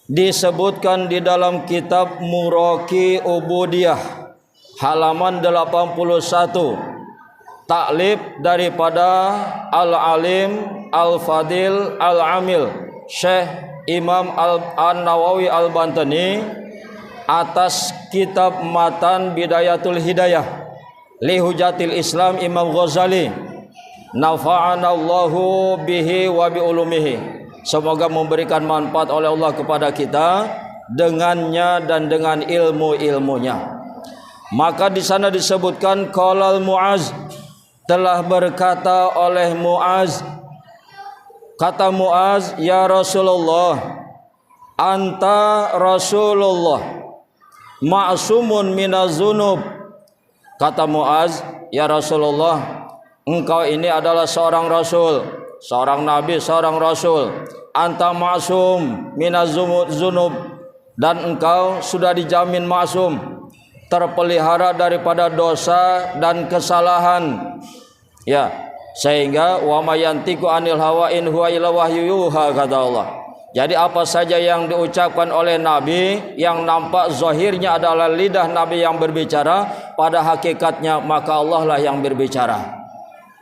disebutkan di dalam kitab Muraqi Ubudiyah halaman 81, taklif daripada Al-Alim Al-Fadil Al-Amil Syekh Imam An-Nawawi Al-Bantani atas kitab Matan Bidayatul Hidayah li Hujatil Islam Imam Ghazali, nafa'anallahu bihi wa bi ulumihi. Semoga memberikan manfaat oleh Allah kepada kita dengannya dan dengan ilmu-ilmunya. Maka di sana disebutkan qalal Muaz, telah berkata oleh Muaz, kata Muaz, ya Rasulullah, anta Rasulullah ma'sumun minaz-zunub. Kata Muaz, ya Rasulullah, engkau ini adalah seorang rasul, seorang nabi, seorang rasul. Anta ma'sum minaz-zunub, dan engkau sudah dijamin ma'sum, terpelihara daripada dosa dan kesalahan. Ya, sehingga wa mayantiku anil hawa in huwa illa wahyu yuha, kata Allah. Jadi apa saja yang diucapkan oleh Nabi yang nampak zahirnya adalah lidah Nabi yang berbicara, pada hakikatnya maka Allah lah yang berbicara.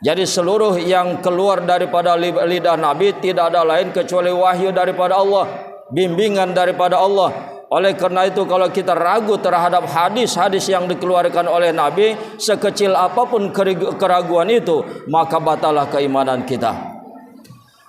Jadi seluruh yang keluar daripada lidah Nabi tidak ada lain kecuali wahyu daripada Allah, bimbingan daripada Allah. Oleh karena itu kalau kita ragu terhadap hadis-hadis yang dikeluarkan oleh Nabi, sekecil apapun keraguan itu, maka batalah keimanan kita.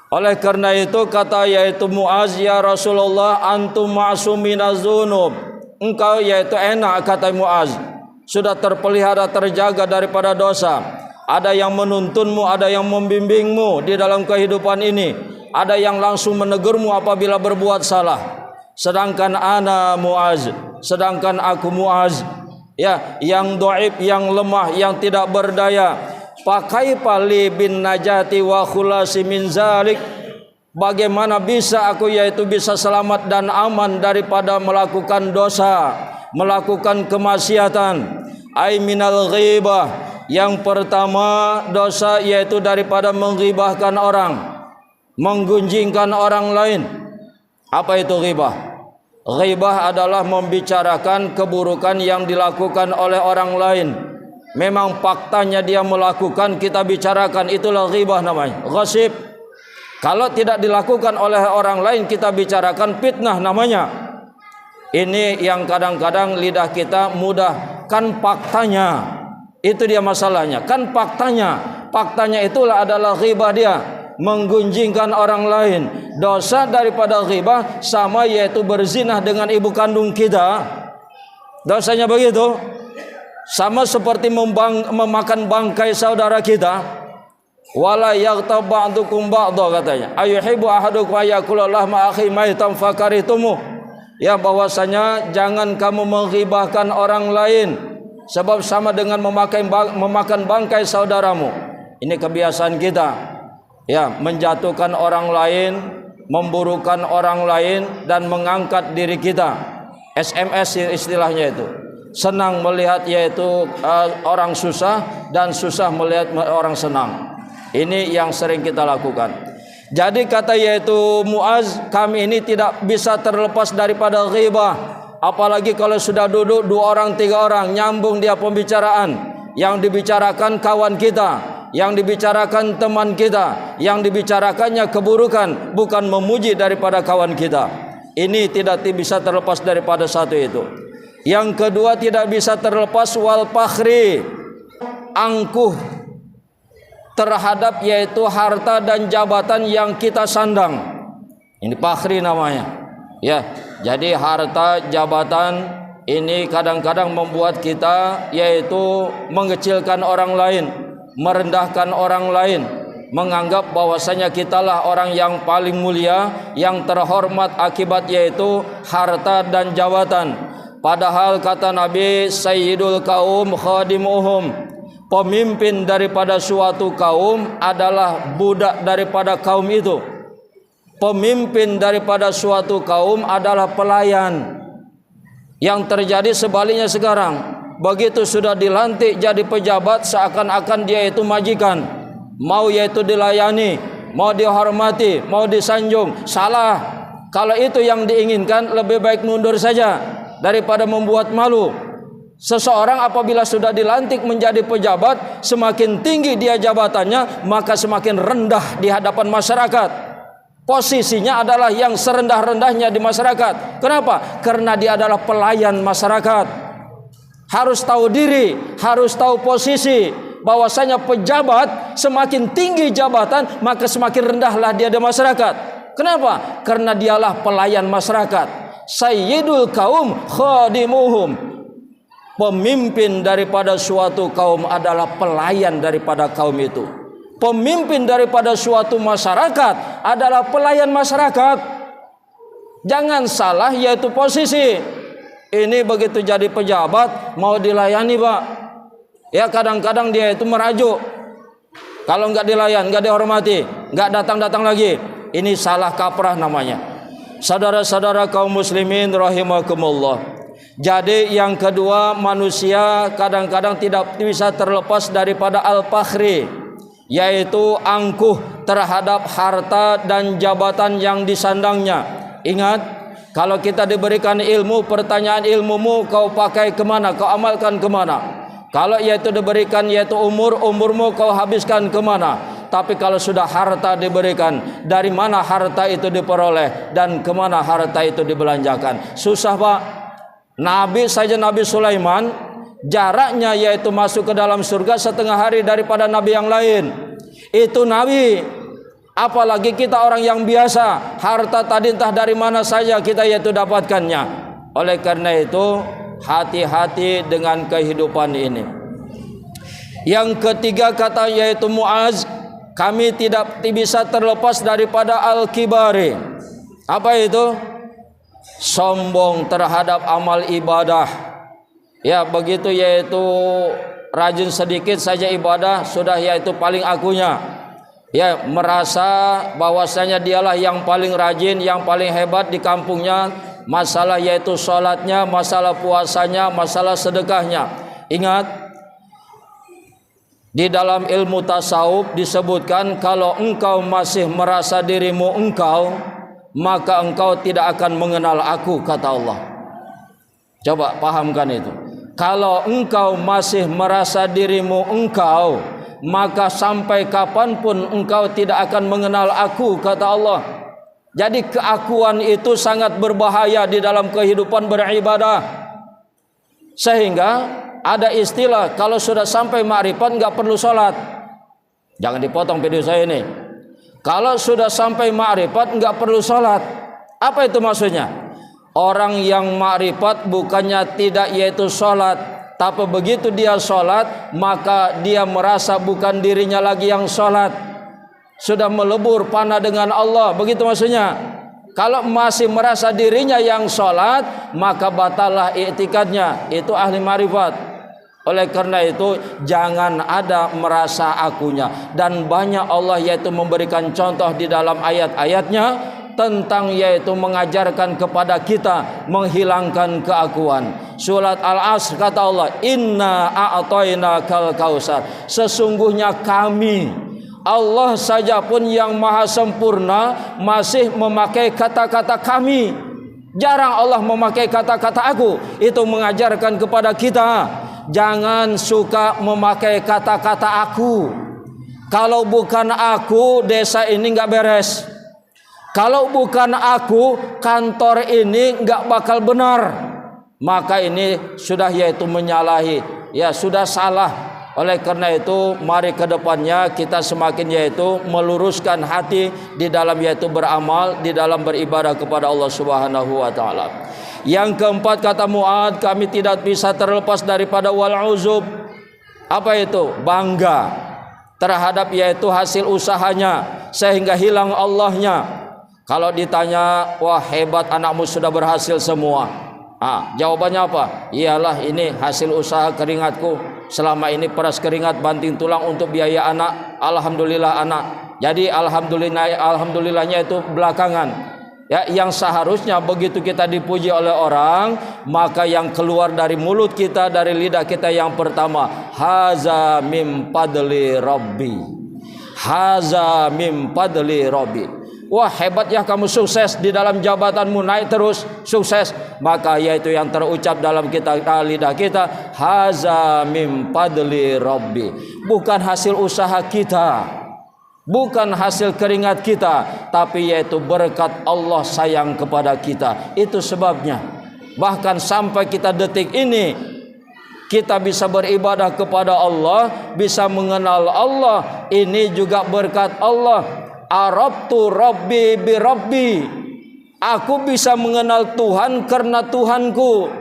Oleh karena itu kata yaitu Muaz, ya Rasulullah, antum ma'sum minaz-zunub. Engkau yaitu enak, kata Muaz, sudah terpelihara, terjaga daripada dosa. Ada yang menuntunmu, ada yang membimbingmu di dalam kehidupan ini, ada yang langsung menegurmu apabila berbuat salah. Sedangkan ana Muaz, sedangkan aku Muaz, ya, yang dhaif, yang lemah, yang tidak berdaya. Pakai pali bin najati wa khulasi min zalik. Bagaimana bisa aku yaitu bisa selamat dan aman daripada melakukan dosa, melakukan kemaksiatan. Ai minal ghibah, yang pertama dosa yaitu daripada menghibahkan orang, menggunjingkan orang lain. Apa itu ghibah? Ghibah adalah membicarakan keburukan yang dilakukan oleh orang lain. Memang faktanya dia melakukan, kita bicarakan, itulah ghibah namanya. Ghasib. Kalau tidak dilakukan oleh orang lain, kita bicarakan, fitnah namanya. Ini yang kadang-kadang lidah kita mudah, kan faktanya. Itu dia masalahnya, kan faktanya. Faktanya itulah adalah ghibah dia, menggunjingkan orang lain. Dosa daripada ghibah sama yaitu berzina dengan ibu kandung kita. Dosanya begitu. Sama seperti memakan bangkai saudara kita. Wala yaghtab ba'dukum ba'dha, katanya. Ayuhibbu ahadukum ayakula lahma akhi maitan fakaritumu. Ya, bahwasanya jangan kamu menghibahkan orang lain, sebab sama dengan memakan bangkai saudaramu. Ini kebiasaan kita. Ya, menjatuhkan orang lain, memburukan orang lain, dan mengangkat diri kita. SMS istilahnya itu. Senang melihat yaitu orang susah, dan susah melihat orang senang. Ini yang sering kita lakukan. Jadi kata yaitu Muaz, kami ini tidak bisa terlepas daripada ghibah. Apalagi kalau sudah duduk 2 orang 3 orang, nyambung dia pembicaraan. Yang dibicarakan kawan kita, yang dibicarakan teman kita, yang dibicarakannya keburukan, bukan memuji daripada kawan kita. Ini tidak bisa terlepas daripada satu itu. Yang kedua tidak bisa terlepas wal fakhri, angkuh terhadap yaitu harta dan jabatan yang kita sandang. Ini fakhri namanya. Ya, jadi harta jabatan ini kadang-kadang membuat kita yaitu mengecilkan orang lain, merendahkan orang lain, menganggap bahwasanya kitalah orang yang paling mulia, yang terhormat akibat yaitu harta dan jabatan. Padahal kata Nabi, sayyidul kaum khadimuhum, pemimpin daripada suatu kaum adalah budak daripada kaum itu. Pemimpin daripada suatu kaum adalah pelayan. Yang terjadi sebaliknya sekarang, begitu sudah dilantik jadi pejabat, seakan-akan dia itu majikan, mau yaitu dilayani, mau dihormati, mau disanjung. Salah. Kalau itu yang diinginkan, lebih baik mundur saja daripada membuat malu. Seseorang apabila sudah dilantik menjadi pejabat, semakin tinggi dia jabatannya, maka semakin rendah di hadapan masyarakat. Posisinya adalah yang serendah-rendahnya di masyarakat. Kenapa? Karena dia adalah pelayan masyarakat. Harus tahu diri, harus tahu posisi. Bahwasanya pejabat semakin tinggi jabatan, maka semakin rendahlah dia di masyarakat. Kenapa? Karena dialah pelayan masyarakat. Sayyidul kaum khadimuhum. Pemimpin daripada suatu kaum adalah pelayan daripada kaum itu. Pemimpin daripada suatu masyarakat adalah pelayan masyarakat. Jangan salah, yaitu posisi. Ini begitu jadi pejabat mau dilayani, Pak. Ya, kadang-kadang dia itu merajuk. Kalau enggak dilayan, enggak dihormati, enggak datang-datang lagi. Ini salah kaprah namanya. Saudara-saudara kaum muslimin rahimakumullah. Jadi yang kedua, manusia kadang-kadang tidak bisa terlepas daripada al-fakhri, yaitu angkuh terhadap harta dan jabatan yang disandangnya. Ingat, kalau kita diberikan ilmu, pertanyaan ilmumu kau pakai kemana, kau amalkan kemana. Kalau yaitu diberikan yaitu umurmu kau habiskan kemana. Tapi kalau sudah harta diberikan, dari mana harta itu diperoleh dan kemana harta itu dibelanjakan? Susah, Pak. Nabi saja, Nabi Sulaiman, jaraknya yaitu masuk ke dalam surga setengah hari daripada nabi yang lain. Itu nabi. Apalagi kita orang yang biasa, harta tadi entah dari mana saja kita yaitu dapatkannya. Oleh karena itu, hati-hati dengan kehidupan ini. Yang ketiga kata yaitu Muaz, kami tidak bisa terlepas daripada al-kibari. Apa itu? Sombong terhadap amal ibadah. Ya, begitu yaitu rajin sedikit saja ibadah sudah yaitu paling akunya. Ya, merasa bahwasanya dialah yang paling rajin, yang paling hebat di kampungnya. Masalah yaitu sholatnya, masalah puasanya, masalah sedekahnya. Ingat, di dalam ilmu tasawuf disebutkan kalau engkau masih merasa dirimu engkau, maka engkau tidak akan mengenal aku, kata Allah. Coba pahamkan itu. Kalau engkau masih merasa dirimu engkau, maka sampai kapanpun engkau tidak akan mengenal aku, kata Allah. Jadi keakuan itu sangat berbahaya di dalam kehidupan beribadah. Sehingga ada istilah kalau sudah sampai ma'rifat enggak perlu sholat. Jangan dipotong video saya ini. Kalau sudah sampai ma'rifat enggak perlu sholat. Apa itu maksudnya? Orang yang ma'rifat bukannya tidak yaitu sholat, tapi begitu dia sholat maka dia merasa bukan dirinya lagi yang sholat. Sudah melebur panah dengan Allah, begitu maksudnya. Kalau masih merasa dirinya yang sholat, maka batalah i'tikadnya. Itu ahli marifat. Oleh karena itu jangan ada merasa akunya. Dan banyak Allah yaitu memberikan contoh di dalam ayat-ayatnya tentang yaitu mengajarkan kepada kita menghilangkan keakuan. Surat Al-Asr kata Allah, Inna a'tainakal kausar. Sesungguhnya kami, Allah saja pun yang maha sempurna masih memakai kata-kata kami. Jarang Allah memakai kata-kata aku. Itu mengajarkan kepada kita, jangan suka memakai kata-kata aku. Kalau bukan aku, desa ini enggak beres. Kalau bukan aku, kantor ini enggak bakal benar. Maka ini sudah yaitu menyalahi, ya sudah salah. Oleh karena itu mari ke depannya kita semakin yaitu meluruskan hati di dalam yaitu beramal, di dalam beribadah kepada Allah Subhanahu wa taala. Yang keempat kata Mu'ad, kami tidak bisa terlepas daripada wal-uzub. Apa itu? Bangga terhadap yaitu hasil usahanya sehingga hilang Allahnya. Kalau ditanya, wah hebat anakmu sudah berhasil semua. Jawabannya apa? Iyalah ini hasil usaha keringatku. Selama ini peras keringat banting tulang untuk biaya anak. Alhamdulillah anak. Jadi alhamdulillahnya itu belakangan. Ya, yang seharusnya begitu kita dipuji oleh orang, maka yang keluar dari mulut kita, dari lidah kita yang pertama, haza mim fadli rabbi. Haza mim fadli rabbi. wah hebat ya kamu, sukses di dalam jabatanmu, naik terus, sukses. Maka yaitu yang terucap dalam lidah kita, haza mim fadli rabbi. Bukan hasil usaha kita, bukan hasil keringat kita, tapi yaitu berkat Allah sayang kepada kita. Itu sebabnya bahkan sampai kita detik ini kita bisa beribadah kepada Allah, bisa mengenal Allah, ini juga berkat Allah. Arabtu rabbi bi rabbi. Aku bisa mengenal Tuhan karena Tuhanku.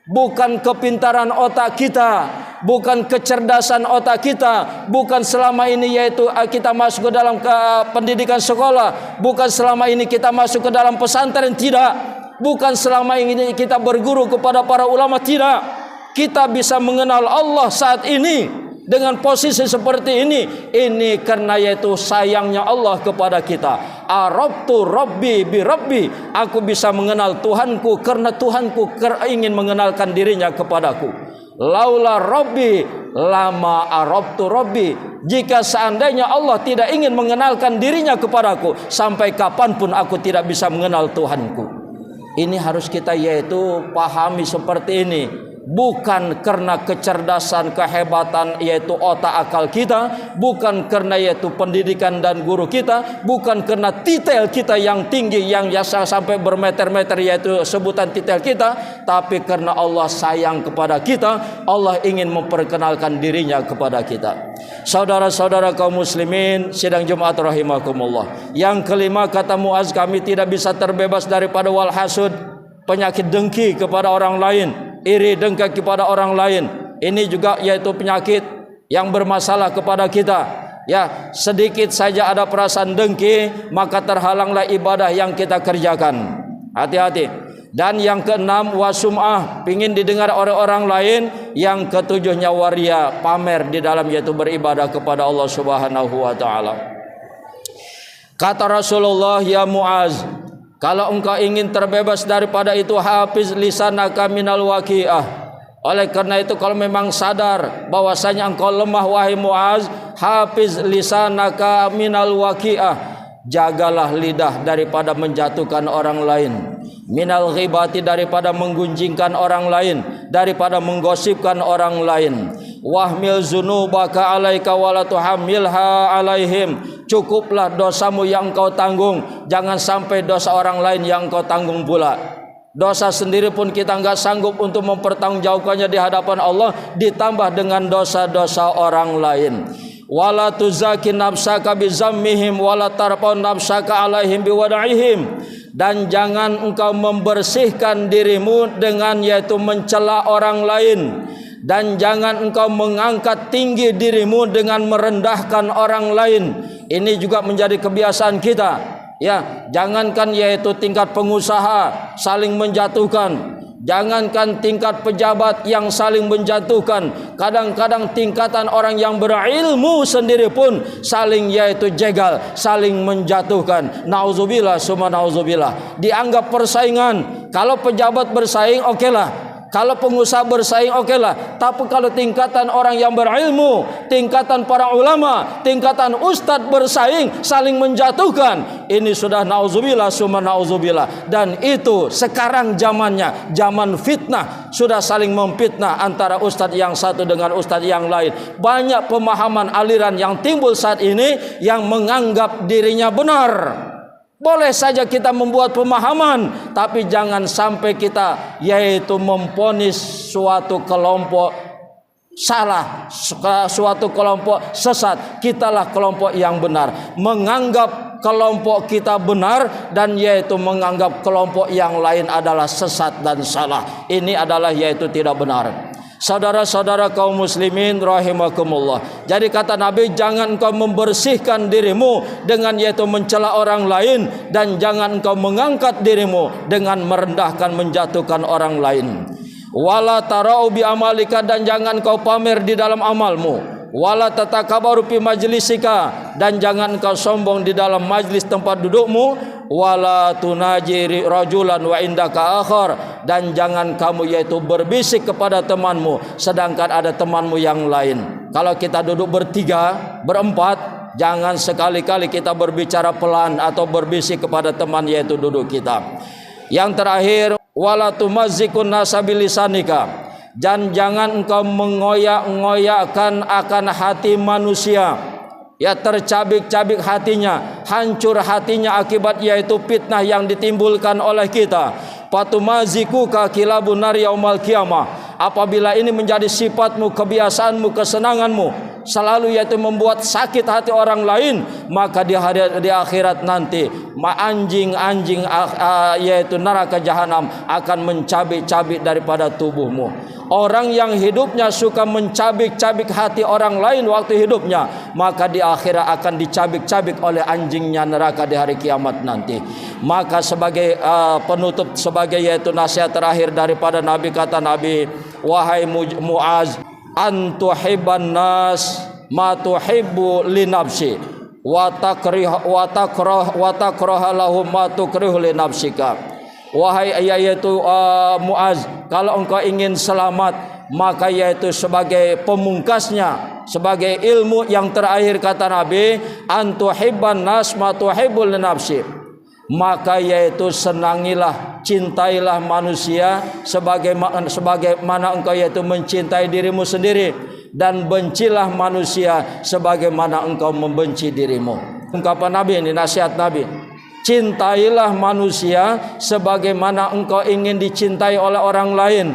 Bukan kepintaran otak kita, bukan kecerdasan otak kita, bukan selama ini yaitu kita masuk ke dalam pendidikan sekolah, bukan selama ini kita masuk ke dalam pesantren, tidak. Bukan selama ini kita berguru kepada para ulama, tidak. Kita bisa mengenal Allah saat ini dengan posisi seperti ini karena yaitu sayangnya Allah kepada kita. Arabtu rabbi bi rabbi. Aku bisa mengenal Tuhanku karena Tuhanku ingin mengenalkan dirinya kepadaku. Laula rabbi lama arabtu rabbi. Jika seandainya Allah tidak ingin mengenalkan dirinya kepadaku, sampai kapanpun aku tidak bisa mengenal Tuhanku. Ini harus kita yaitu pahami seperti ini. Bukan karena kecerdasan, kehebatan yaitu otak akal kita, bukan karena yaitu pendidikan dan guru kita, bukan karena titel kita yang tinggi yang sampai bermeter-meter yaitu sebutan titel kita, tapi karena Allah sayang kepada kita, Allah ingin memperkenalkan dirinya kepada kita. Saudara-saudara kaum muslimin sidang Jumat rahimakumullah. Yang kelima, kata Muaz, kami tidak bisa terbebas daripada wal hasud, penyakit dengki kepada orang lain, iri dengki kepada orang lain. Ini juga yaitu penyakit yang bermasalah kepada kita. Ya, sedikit saja ada perasaan dengki, maka terhalanglah ibadah yang kita kerjakan. Hati-hati. Dan yang keenam, wasum'ah, pingin didengar oleh orang lain. Yang ketujuhnya, waria, pamer di dalam yaitu beribadah kepada Allah Subhanahu wa taala. Kata Rasulullah, ya Muaz, kalau engkau ingin terbebas daripada itu, hafiz lisanaka minal waqi'ah. Oleh karena itu, kalau memang sadar bahwasanya engkau lemah wahai Muaz, hafiz lisanaka minal waqi'ah. Jagalah lidah daripada menjatuhkan orang lain, minal ghibati daripada menggunjingkan orang lain, daripada menggosipkan orang lain. Wahmil zunubaka alaika wala tuhamilha alaihim. Cukuplah dosamu yang kau tanggung, jangan sampai dosa orang lain yang kau tanggung pula. Dosa sendiri pun kita enggak sanggup untuk mempertanggungjawabkannya di hadapan Allah, ditambah dengan dosa-dosa orang lain. Wala tuzaki nafsaka bizammihim wala tarfa'u nafsaka alaihim biwada'ihim. Dan jangan engkau membersihkan dirimu dengan yaitu mencela orang lain, dan jangan engkau mengangkat tinggi dirimu dengan merendahkan orang lain. Ini juga menjadi kebiasaan kita. Ya, jangankan yaitu tingkat pengusaha saling menjatuhkan, jangankan tingkat pejabat yang saling menjatuhkan, kadang-kadang tingkatan orang yang berilmu sendiri pun saling yaitu jegal, saling menjatuhkan. Nauzubillah summa nauzubillah. Dianggap persaingan. Kalau pejabat bersaing, okelah. Kalau pengusaha bersaing, okelah. Tapi kalau tingkatan orang yang berilmu, tingkatan para ulama, tingkatan ustadz bersaing, saling menjatuhkan, ini sudah nauzubillah summa nauzubillah. Dan itu sekarang zamannya, zaman fitnah, sudah saling memfitnah antara ustadz yang satu dengan ustadz yang lain. Banyak pemahaman aliran yang timbul saat ini yang menganggap dirinya benar. Boleh saja kita membuat pemahaman, tapi jangan sampai kita yaitu memvonis suatu kelompok salah, suatu kelompok sesat. Kitalah kelompok yang benar, menganggap kelompok kita benar, dan yaitu menganggap kelompok yang lain adalah sesat dan salah. Ini adalah yaitu tidak benar. Saudara-saudara kaum muslimin rahimakumullah. Jadi kata Nabi, jangan engkau membersihkan dirimu dengan yaitu mencela orang lain, dan jangan engkau mengangkat dirimu dengan merendahkan, menjatuhkan orang lain. Wala tarau bi amalika, dan jangan kau pamer di dalam amalmu. Wala tatakabaru fi majlisika, dan jangan kau sombong di dalam majlis tempat dudukmu. Wala tunaji rajulan wa indaka akhar, dan jangan kamu yaitu berbisik kepada temanmu sedangkan ada temanmu yang lain. Kalau kita duduk bertiga, berempat, Jangan sekali-kali kita berbicara pelan atau berbisik kepada teman yaitu duduk kita. Yang terakhir, wala tumazzikun nasa bilisanika. Dan jangan engkau mengoyak-ngoyakkan akan hati manusia, ya tercabik-cabik hatinya, hancur hatinya akibat yaitu fitnah yang ditimbulkan oleh kita. Fatumazikuka kilabun nar yaumal qiyamah. Apabila ini menjadi sifatmu, kebiasaanmu, kesenanganmu, selalu yaitu membuat sakit hati orang lain, maka di akhirat nanti anjing-anjing yaitu neraka jahanam akan mencabik-cabik daripada tubuhmu. Orang yang hidupnya suka mencabik-cabik hati orang lain waktu hidupnya, maka di akhirat akan dicabik-cabik oleh anjingnya neraka di hari kiamat nanti. Maka sebagai penutup, sebagai yaitu nasihat terakhir daripada Nabi, kata Nabi, wahai Muaz, antuhibban nas ma tuhibbu li nafsi wa takrah lahum ma tukrihu li nafsika. Wahai yaitu Muaz, kalau engkau ingin selamat, maka yaitu sebagai pemungkasnya, sebagai ilmu yang terakhir, kata Nabi, antuhibban nas ma tuhibbu li nafsi. Maka yaitu senangilah, cintailah manusia sebagaimana engkau yaitu mencintai dirimu sendiri, dan bencilah manusia sebagaimana engkau membenci dirimu. Ungkapan Nabi ini, nasihat Nabi. Cintailah manusia sebagaimana engkau ingin dicintai oleh orang lain,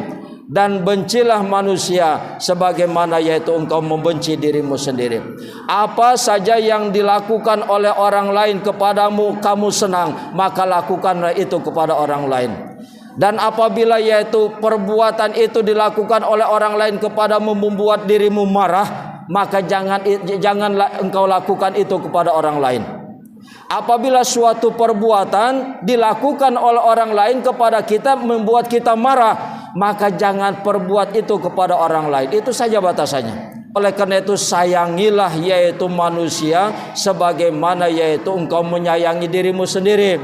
dan bencilah manusia sebagaimana yaitu engkau membenci dirimu sendiri. Apa saja yang dilakukan oleh orang lain kepadamu, kamu senang, maka lakukanlah itu kepada orang lain. Dan apabila yaitu perbuatan itu dilakukan oleh orang lain kepadamu membuat dirimu marah, maka janganlah engkau lakukan itu kepada orang lain. Apabila suatu perbuatan dilakukan oleh orang lain kepada kita membuat kita marah, maka jangan perbuat itu kepada orang lain. Itu saja batasannya. Oleh karena itu sayangilah yaitu manusia sebagaimana yaitu engkau menyayangi dirimu sendiri,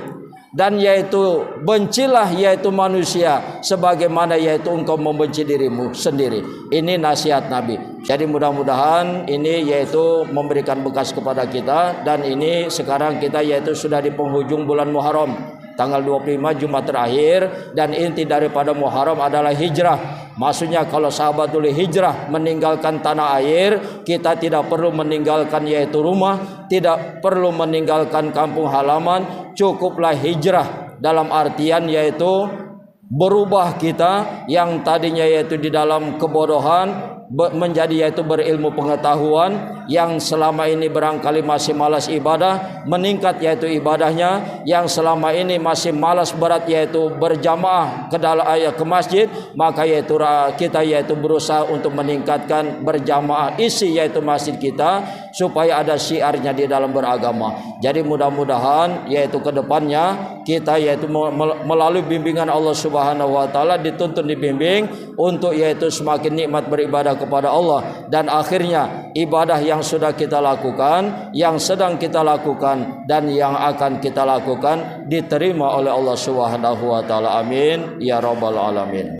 dan yaitu bencilah yaitu manusia sebagaimana yaitu engkau membenci dirimu sendiri. Ini nasihat Nabi. Jadi mudah-mudahan ini yaitu memberikan bekas kepada kita. Dan ini sekarang kita yaitu sudah di penghujung bulan Muharram, tanggal 25 Jumat terakhir, dan inti daripada Muharram adalah hijrah. Maksudnya kalau sahabatul hijrah meninggalkan tanah air, kita tidak perlu meninggalkan yaitu rumah, tidak perlu meninggalkan kampung halaman, cukuplah hijrah dalam artian yaitu berubah kita yang tadinya yaitu di dalam kebodohan menjadi yaitu berilmu pengetahuan, yang selama ini barangkali masih malas ibadah, meningkat yaitu ibadahnya, yang selama ini masih malas berat yaitu berjamaah ke masjid, maka yaitu kita yaitu berusaha untuk meningkatkan berjamaah isi yaitu masjid kita supaya ada syiarnya di dalam beragama. Jadi mudah-mudahan yaitu kedepannya kita yaitu melalui bimbingan Allah Subhanahu wa taala dituntun dibimbing untuk yaitu semakin nikmat beribadah kepada Allah, dan akhirnya ibadah yang sudah kita lakukan, yang sedang kita lakukan, dan yang akan kita lakukan diterima oleh Allah Subhanahu wa taala. Amin ya rabbal alamin.